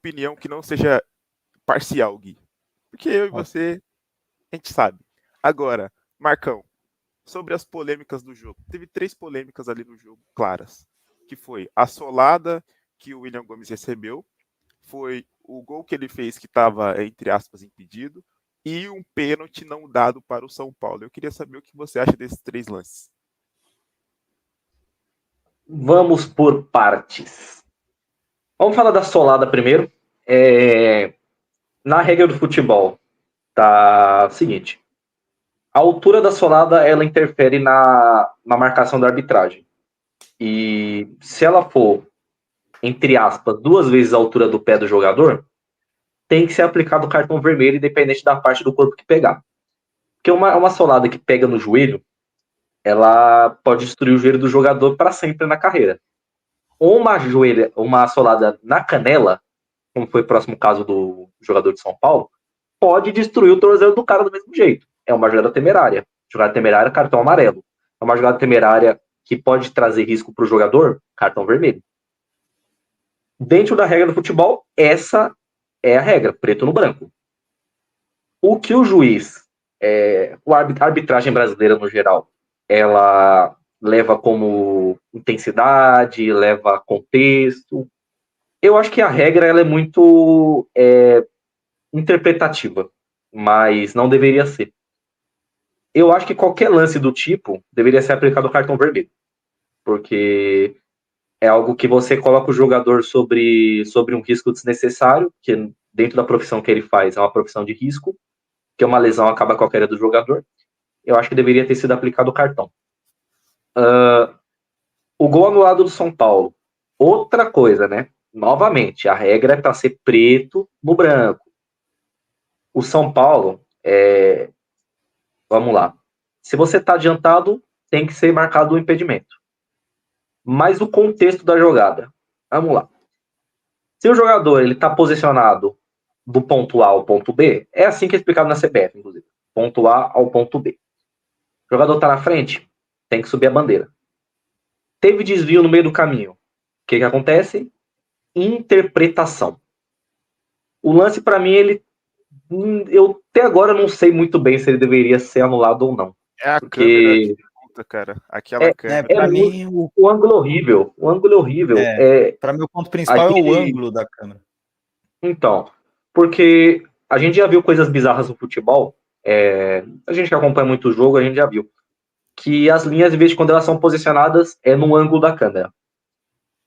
opinião que não seja parcial, Gui. Porque eu e você, a gente sabe. Agora, Marcão, sobre as polêmicas do jogo. Teve 3 polêmicas ali no jogo, claras. Que foi a solada que o William Gomes recebeu, foi o gol que ele fez que estava, entre aspas, impedido, e um pênalti não dado para o São Paulo. Eu queria saber o que você acha desses 3 lances. Vamos por partes. Vamos falar da solada primeiro. Na regra do futebol, tá o seguinte. A altura da solada, ela interfere na marcação da arbitragem. E se ela for, entre aspas, 2 vezes a altura do pé do jogador, tem que ser aplicado o cartão vermelho, independente da parte do corpo que pegar. Porque uma solada que pega no joelho, ela pode destruir o joelho do jogador para sempre na carreira. Ou uma solada na canela, como foi o próximo caso do jogador de São Paulo, pode destruir o tornozelo do cara do mesmo jeito. É uma jogada temerária. Jogada temerária, cartão amarelo. É uma jogada temerária que pode trazer risco para o jogador, cartão vermelho. Dentro da regra do futebol, essa é a regra, preto no branco. O que o juiz, a arbitragem brasileira no geral, ela leva como intensidade, leva contexto. Eu acho que a regra ela é muito interpretativa, mas não deveria ser. Eu acho que qualquer lance do tipo deveria ser aplicado o cartão vermelho, porque é algo que você coloca o jogador sobre um risco desnecessário, que dentro da profissão que ele faz é uma profissão de risco, que uma lesão acaba com a carreira do jogador. Eu acho que deveria ter sido aplicado o cartão. O gol anulado do São Paulo. Outra coisa, né? Novamente, a regra é para ser preto no branco. O São Paulo, vamos lá. Se você está adiantado, tem que ser marcado o impedimento. Mas o contexto da jogada. Vamos lá. Se o jogador ele está posicionado do ponto A ao ponto B, é assim que é explicado na CBF, inclusive. Ponto A ao ponto B. O jogador está na frente, tem que subir a bandeira. Teve desvio no meio do caminho. O que acontece? Interpretação. O lance, para mim, eu até agora não sei muito bem se ele deveria ser anulado ou não. É a câmera que conta, cara. Aquela câmera. Pra mim, o ângulo horrível. O ângulo horrível. Para mim, o ponto principal é o ângulo da câmera. Então, porque a gente já viu coisas bizarras no futebol. A gente que acompanha muito o jogo, a gente já viu. Que as linhas, de vez em quando elas são posicionadas, no ângulo da câmera.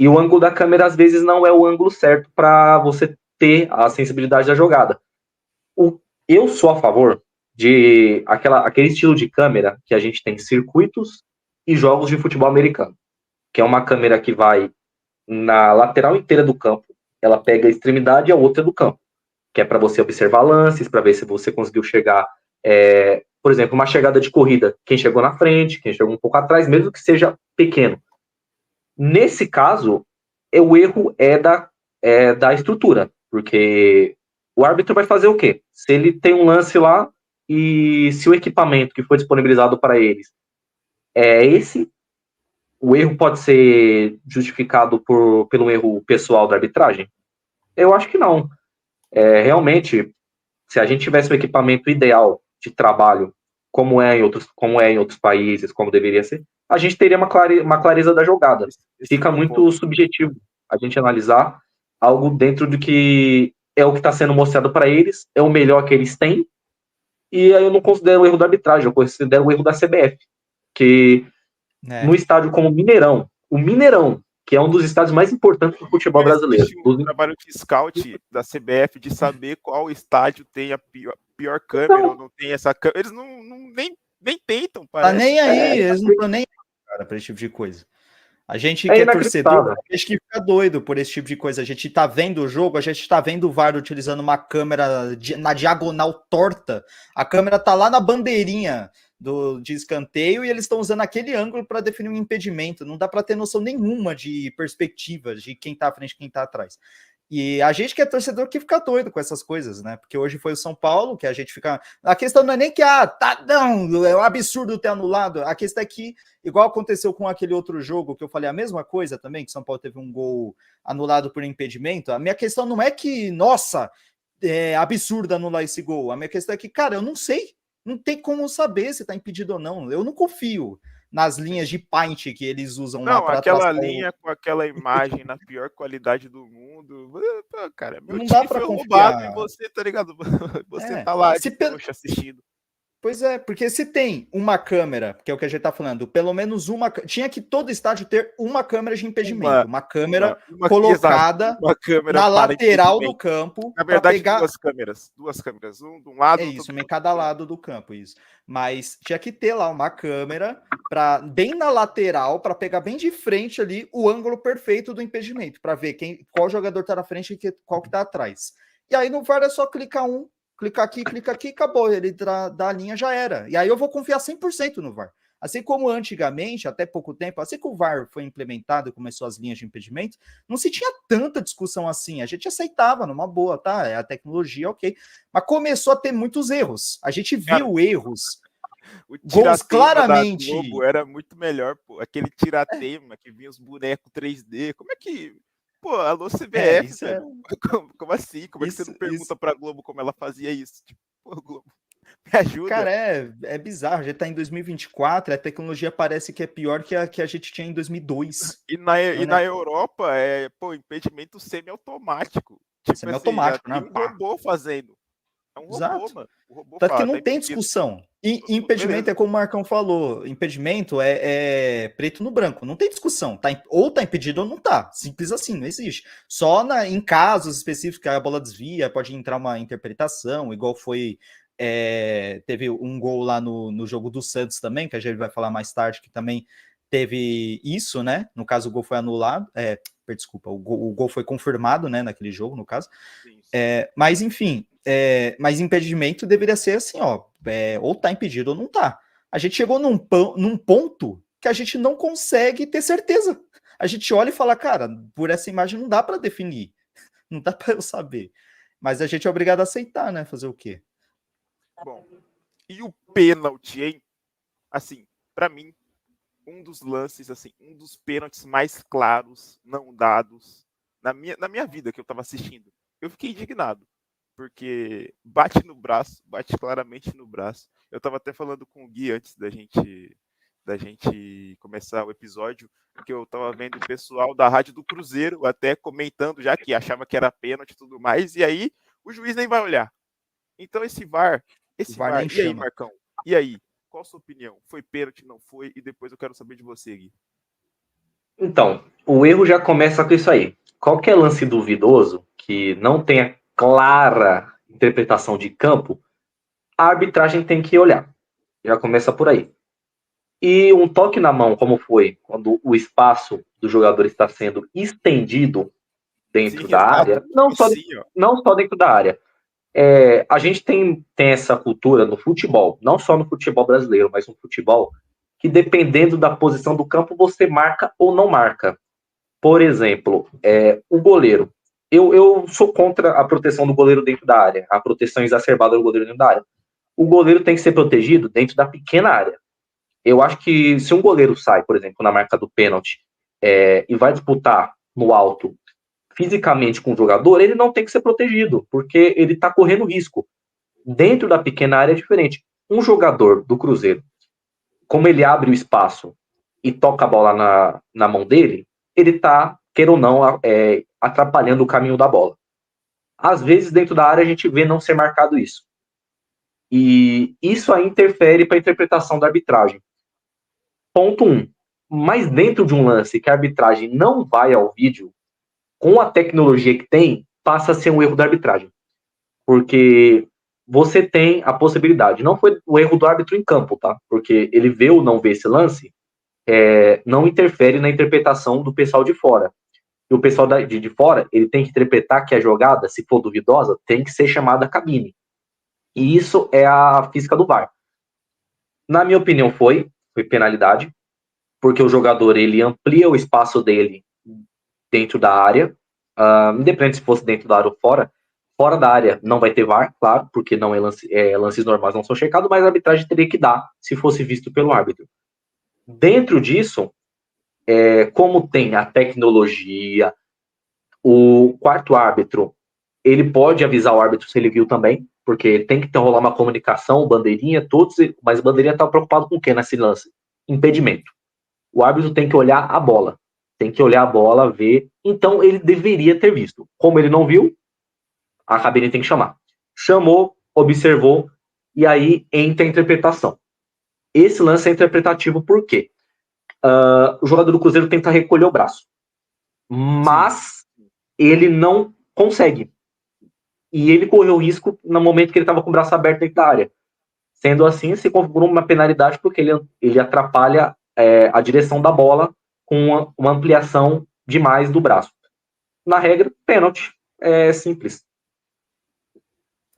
E o ângulo da câmera, às vezes, não é o ângulo certo para você ter a sensibilidade da jogada. Eu sou a favor de aquele estilo de câmera que a gente tem circuitos e jogos de futebol americano, que é uma câmera que vai na lateral inteira do campo, ela pega a extremidade e a outra do campo, que é para você observar lances, para ver se você conseguiu chegar, por exemplo, uma chegada de corrida, quem chegou na frente, quem chegou um pouco atrás, mesmo que seja pequeno. Nesse caso, o erro é da estrutura, porque o árbitro vai fazer o quê? Se ele tem um lance lá e se o equipamento que foi disponibilizado para eles é esse, o erro pode ser justificado pelo erro pessoal da arbitragem? Eu acho que não. Realmente, se a gente tivesse um equipamento ideal de trabalho, como é em outros países, como deveria ser, a gente teria uma clareza da jogada. Fica muito subjetivo a gente analisar algo dentro do que é o que está sendo mostrado para eles, é o melhor que eles têm, e aí eu não considero o erro da arbitragem, eu considero o erro da CBF, que no estádio como o Mineirão, que é um dos estádios mais importantes do futebol brasileiro. O trabalho de scout da CBF de saber qual estádio tem a pior câmera ou não tem essa câmera. Eles nem tentam, parece. Tá nem aí, eles não estão nem aí, cara, para esse tipo de coisa. A gente que é torcedor, a gente que fica doido por esse tipo de coisa. A gente tá vendo o jogo, a gente tá vendo o VAR utilizando uma câmera na diagonal torta. A câmera tá lá na bandeirinha de escanteio e eles estão usando aquele ângulo para definir um impedimento. Não dá para ter noção nenhuma de perspectiva de quem tá à frente e quem tá atrás. E a gente que é torcedor que fica doido com essas coisas, né? Porque hoje foi o São Paulo, que a gente fica... A questão não é nem que, não, é um absurdo ter anulado. A questão é que, igual aconteceu com aquele outro jogo, que eu falei a mesma coisa também, que São Paulo teve um gol anulado por impedimento. A minha questão não é que, nossa, é absurdo anular esse gol. A minha questão é que, cara, eu não sei. Não tem como saber se tá impedido ou não. Eu não confio nas linhas de Paint que eles usam lá para aquela linha com aquela imagem na pior qualidade do mundo. Cara, meu não time dá pra foi confiar. roubado e você, tá ligado? Você tá lá de trouxa assistindo. Pois é, porque se tem uma câmera, que é o que a gente tá falando, pelo menos uma... Tinha que todo estádio ter uma câmera de impedimento. Uma câmera colocada uma câmera na lateral do campo. Na verdade, pegar... duas câmeras. Um de um lado... É isso, em cada lado do campo, isso. Mas tinha que ter lá uma câmera bem na lateral, para pegar bem de frente ali o ângulo perfeito do impedimento, para ver qual jogador tá na frente e qual que tá atrás. E aí no VAR é só clicar clica aqui, acabou. Ele da linha já era. E aí eu vou confiar 100% no VAR. Assim como antigamente, até pouco tempo, assim que o VAR foi implementado e começou as linhas de impedimento, não se tinha tanta discussão assim. A gente aceitava numa boa, tá? É a tecnologia, ok. Mas começou a ter muitos erros. A gente viu erros. O gols claramente da Globo era muito melhor, pô. Aquele tiratema que vinha os bonecos 3D. Como é que... Pô, alô CBF, como assim? Como é que você não pergunta pra Globo como ela fazia isso? Tipo, pô, Globo, me ajuda. Cara, é bizarro. A gente tá em 2024, a tecnologia parece que é pior que a gente tinha em 2002. E na Europa, impedimento semi-automático. Tipo semi-automático, assim, tem um robô fazendo. É um robô, mano. O robô Tanto que não tem discussão. E impedimento é como o Marcão falou. Impedimento é preto no branco. Não tem discussão. Ou tá impedido ou não tá. Simples assim, não existe. Só em casos específicos que a bola desvia, pode entrar uma interpretação, igual foi... teve um gol lá no jogo do Santos também, que a gente vai falar mais tarde, que também teve isso, né? No caso, o gol foi anulado. Desculpa, o gol foi confirmado, né? Naquele jogo, no caso. Mas, enfim... mas impedimento deveria ser assim, ou tá impedido ou não tá. A gente chegou num ponto que a gente não consegue ter certeza. A gente olha e fala, cara, por essa imagem não dá para definir, não dá para eu saber. Mas a gente é obrigado a aceitar, né? Fazer o quê? Bom, e o pênalti, hein? Assim, para mim, um dos lances, assim, um dos pênaltis mais claros não dados na minha vida que eu tava assistindo. Eu fiquei indignado. Porque bate no braço, bate claramente no braço. Eu tava até falando com o Gui antes da gente começar o episódio, que eu tava vendo o pessoal da Rádio do Cruzeiro até comentando já que achava que era pênalti e tudo mais, e aí o juiz nem vai olhar. Então esse VAR e aí, Marcão? E aí? Qual a sua opinião? Foi pênalti, não foi? E depois eu quero saber de você, Gui. Então, o erro já começa com isso aí. Qualquer lance duvidoso que não tenha clara interpretação de campo, a arbitragem tem que olhar. Já começa por aí. E um toque na mão, como foi quando o espaço do jogador está sendo estendido dentro da área, não só dentro da área. A gente tem essa cultura no futebol, não só no futebol brasileiro, mas no futebol, que dependendo da posição do campo, você marca ou não marca. Por exemplo, o goleiro. Eu sou contra a proteção do goleiro dentro da área, a proteção exacerbada do goleiro dentro da área. O goleiro tem que ser protegido dentro da pequena área. Eu acho que se um goleiro sai, por exemplo, na marca do pênalti, e vai disputar no alto fisicamente com o jogador, ele não tem que ser protegido, porque ele está correndo risco. Dentro da pequena área é diferente. Um jogador do Cruzeiro, como ele abre o espaço e toca a bola na mão dele, ele está, queira ou não, atrapalhando o caminho da bola. Às vezes, dentro da área, a gente vê não ser marcado isso. E isso aí interfere para a interpretação da arbitragem. Ponto 1. Mas dentro de um lance que a arbitragem não vai ao vídeo, com a tecnologia que tem, passa a ser um erro da arbitragem. Porque você tem a possibilidade. Não foi o erro do árbitro em campo, tá? Porque ele vê ou não vê esse lance, não interfere na interpretação do pessoal de fora. E o pessoal de fora, ele tem que interpretar que a jogada, se for duvidosa, tem que ser chamada cabine. E isso é a física do VAR. Na minha opinião, foi penalidade, porque o jogador ele amplia o espaço dele dentro da área, independente se fosse dentro da área ou fora. Fora da área não vai ter VAR, claro, porque não lances normais não são checados, mas a arbitragem teria que dar se fosse visto pelo árbitro. Dentro disso, como tem a tecnologia, o quarto árbitro, ele pode avisar o árbitro se ele viu também, porque tem que rolar uma comunicação, bandeirinha, todos, mas o bandeirinha está preocupado com o quê nesse lance? Impedimento. O árbitro tem que olhar a bola. Tem que olhar a bola, ver. Então ele deveria ter visto. Como ele não viu, a cabine tem que chamar. Chamou, observou, e aí entra a interpretação. Esse lance é interpretativo por quê? O jogador do Cruzeiro tenta recolher o braço, mas ele não consegue. E ele correu o risco no momento que ele estava com o braço aberto dentro da área. Sendo assim, se configurou uma penalidade porque ele atrapalha a direção da bola com uma ampliação demais do braço. Na regra, pênalti. É simples.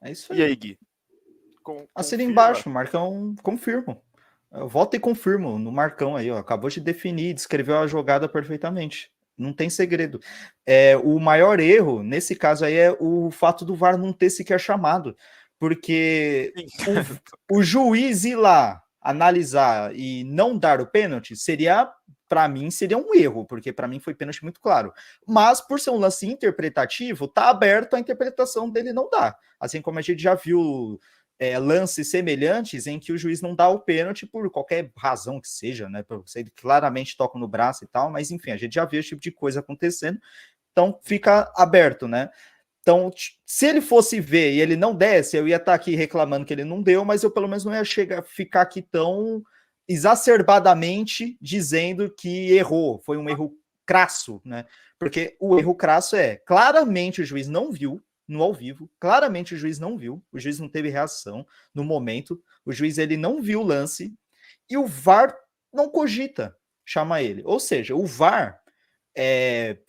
É isso aí. E aí, Gui? Assina embaixo, Marcão, confirmo. Eu volto e confirmo no Marcão aí, ó. Acabou de definir, descreveu a jogada perfeitamente. Não tem segredo. O maior erro, nesse caso aí, é o fato do VAR não ter sequer chamado. Porque o juiz ir lá analisar e não dar o pênalti seria, para mim, seria um erro, porque para mim foi pênalti muito claro. Mas, por ser um lance interpretativo, tá aberto a interpretação dele não dá. Assim como a gente já viu lances semelhantes em que o juiz não dá o pênalti por qualquer razão que seja, né? Porque ele claramente toca no braço e tal, mas enfim, a gente já viu esse tipo de coisa acontecendo, então fica aberto, né? Então, se ele fosse ver e ele não desse, eu ia estar aqui reclamando que ele não deu, mas eu pelo menos não ia ficar aqui tão exacerbadamente dizendo que errou, foi um erro crasso, né? Porque o erro crasso claramente o juiz não viu no ao vivo, claramente o juiz não viu, o juiz não teve reação no momento, o juiz ele não viu o lance e o VAR não cogita chamar ele. Ou seja, o VAR,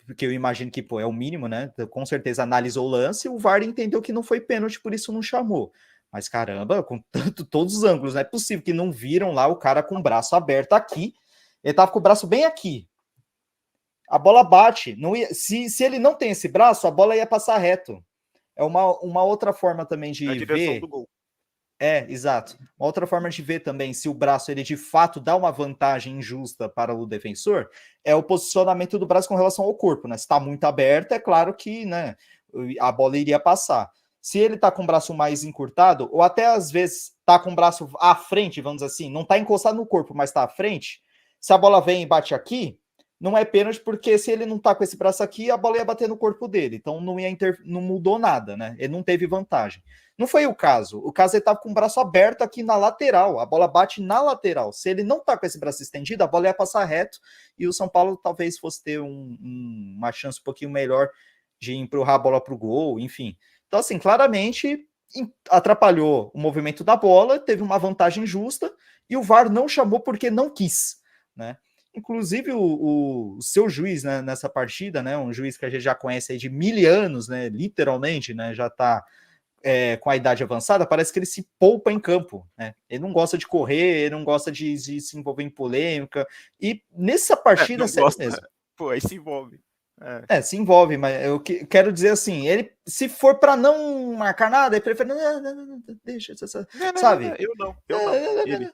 porque eu imagino que é o mínimo, né? Com certeza analisou o lance, o VAR entendeu que não foi pênalti, por isso não chamou. Mas caramba, com todos os ângulos, não é possível que não viram lá o cara com o braço aberto aqui, ele tava com o braço bem aqui. A bola bate, não ia, se ele não tem esse braço, a bola ia passar reto. É uma outra forma também de ver. Do gol. Exato. Uma outra forma de ver também se o braço ele de fato dá uma vantagem injusta para o defensor é o posicionamento do braço com relação ao corpo, né? Se está muito aberto, é claro que, né, a bola iria passar. Se ele está com o braço mais encurtado, ou até às vezes está com o braço à frente, vamos dizer assim, não está encostado no corpo, mas está à frente, se a bola vem e bate aqui, não é pênalti, porque se ele não tá com esse braço aqui, a bola ia bater no corpo dele. Então não mudou nada, né? Ele não teve vantagem. Não foi o caso. O caso ele tava com o braço aberto aqui na lateral. A bola bate na lateral. Se ele não tá com esse braço estendido, a bola ia passar reto e o São Paulo talvez fosse ter uma chance um pouquinho melhor de empurrar a bola pro gol, enfim. Então, assim, claramente atrapalhou o movimento da bola, teve uma vantagem justa e o VAR não chamou porque não quis, né? Inclusive o seu juiz, né, nessa partida, né, um juiz que a gente já conhece aí de 1000 anos, né, literalmente, né, já está com a idade avançada, parece que ele se poupa em campo, né? Ele não gosta de correr, ele não gosta de se envolver em polêmica, e nessa partida mesmo. Pô, aí se envolve. Se envolve, mas eu quero dizer assim, ele, se for para não marcar nada, ele prefere, deixa, sabe? Eu não. Ele.